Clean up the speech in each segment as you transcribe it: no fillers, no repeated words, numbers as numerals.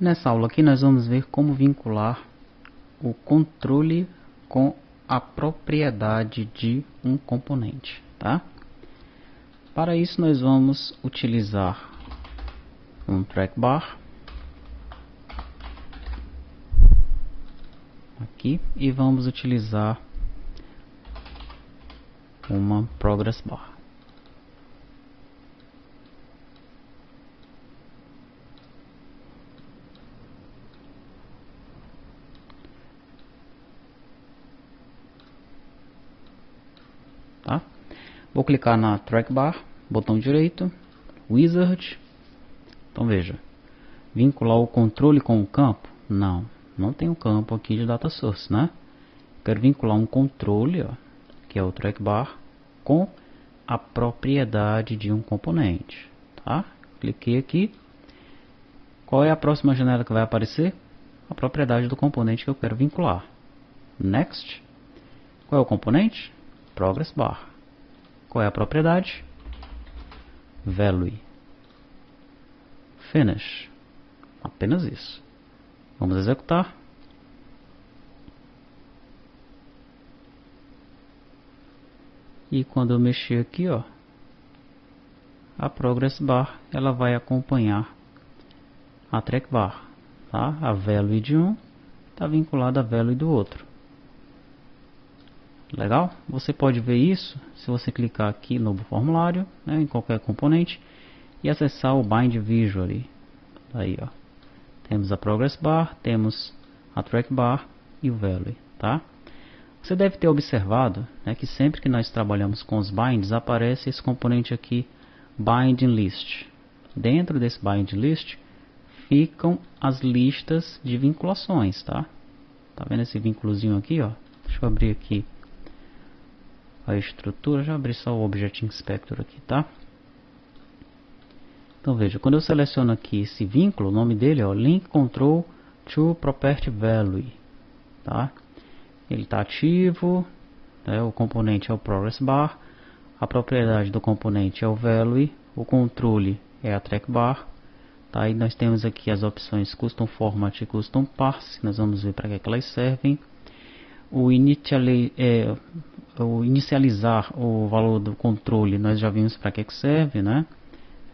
Nessa aula aqui nós vamos ver como vincular o controle com a propriedade de um componente, tá? Para isso nós vamos utilizar um trackbar aqui e vamos utilizar uma progress bar. Tá? Vou clicar na trackbar, botão direito, wizard. Então veja, vincular o controle com o campo? Não tem um campo aqui de data source, né? Quero vincular um controle, ó, que é o trackbar, com a propriedade de um componente, tá? Cliquei aqui. Qual é a próxima janela que vai aparecer? A propriedade do componente que eu quero vincular. Next. Qual é o componente? Progress bar. Qual é a propriedade? Value. Finish. Apenas isso. Vamos executar. E quando eu mexer aqui, ó, a progress bar ela vai acompanhar a track bar, tá? A value de um está vinculada à value do outro. Legal? Você pode ver isso se você clicar aqui no formulário, né, em qualquer componente, e acessar o Bind Visually. Aí, ó, temos a Progress Bar, temos a Track Bar e o Value, tá? Você deve ter observado, né, que sempre que nós trabalhamos com os binds, aparece esse componente aqui, Binding List. Dentro desse Binding List ficam as listas de vinculações, tá? Tá vendo esse vínculozinho aqui, ó? Deixa eu abrir aqui a estrutura, já abri só o Object Inspector aqui, tá? Então veja, quando eu seleciono aqui esse vínculo, o nome dele é o Link Control to Property Value, tá? Ele está ativo, né? O componente é o Progress Bar, a propriedade do componente é o Value, o controle é a Track Bar, tá? E nós temos aqui as opções Custom Format e Custom Parse, nós vamos ver para que elas servem. O inicializar o valor do controle, nós já vimos para que serve, né?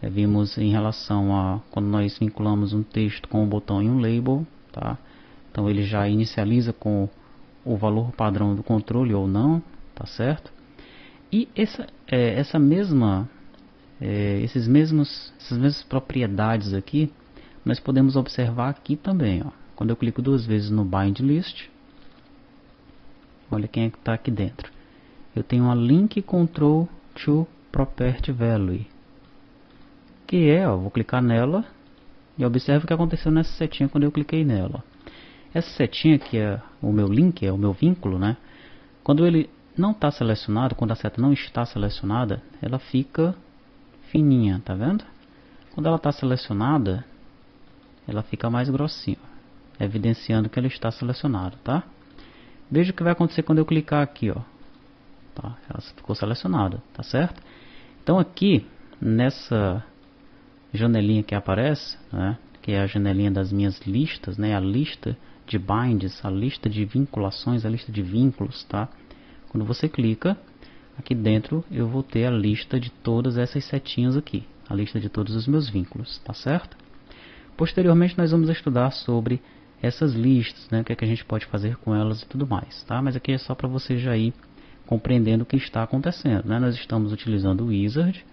Vimos em relação a quando nós vinculamos um texto com um botão e um label, tá? Então ele já inicializa com o valor padrão do controle ou não, tá certo? E essas mesmas propriedades aqui, nós podemos observar aqui também, ó. Quando eu clico duas vezes no Bind List, olha quem é que está aqui dentro. Eu tenho uma Link Control to Property Value, que é, ó, vou clicar nela e observe o que aconteceu nessa setinha quando eu cliquei nela. Essa setinha que é o meu link, é o meu vínculo, né? Quando ele não está selecionado, quando a seta não está selecionada, ela fica fininha, tá vendo? Quando ela está selecionada, ela fica mais grossinha, evidenciando que ela está selecionada, tá? Veja o que vai acontecer quando eu clicar aqui, ó. Tá, ela ficou selecionada, tá certo? Então aqui, nessa janelinha que aparece, né, que é a janelinha das minhas listas, né, a lista de binds, a lista de vinculações, a lista de vínculos, tá? Quando você clica, aqui dentro eu vou ter a lista de todas essas setinhas aqui, a lista de todos os meus vínculos, tá certo? Posteriormente nós vamos estudar sobre essas listas, né, o que é que a gente pode fazer com elas e tudo mais, tá? Mas aqui é só para você já ir compreendendo o que está acontecendo, né? Nós estamos utilizando o Wizard,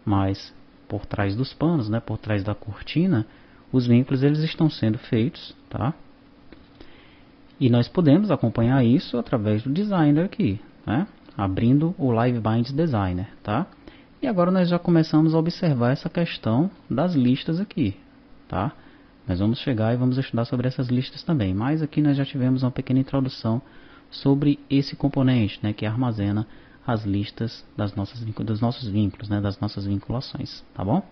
mas por trás dos panos, né, por trás da cortina, os vínculos eles estão sendo feitos, tá? E nós podemos acompanhar isso através do Designer aqui, né? Abrindo o Live Binds Designer, tá? E agora nós já começamos a observar essa questão das listas aqui, tá? Nós vamos chegar e vamos estudar sobre essas listas também, mas aqui nós já tivemos uma pequena introdução sobre esse componente, né, que armazena as listas dos nossos vínculos, né, das nossas vinculações, tá bom?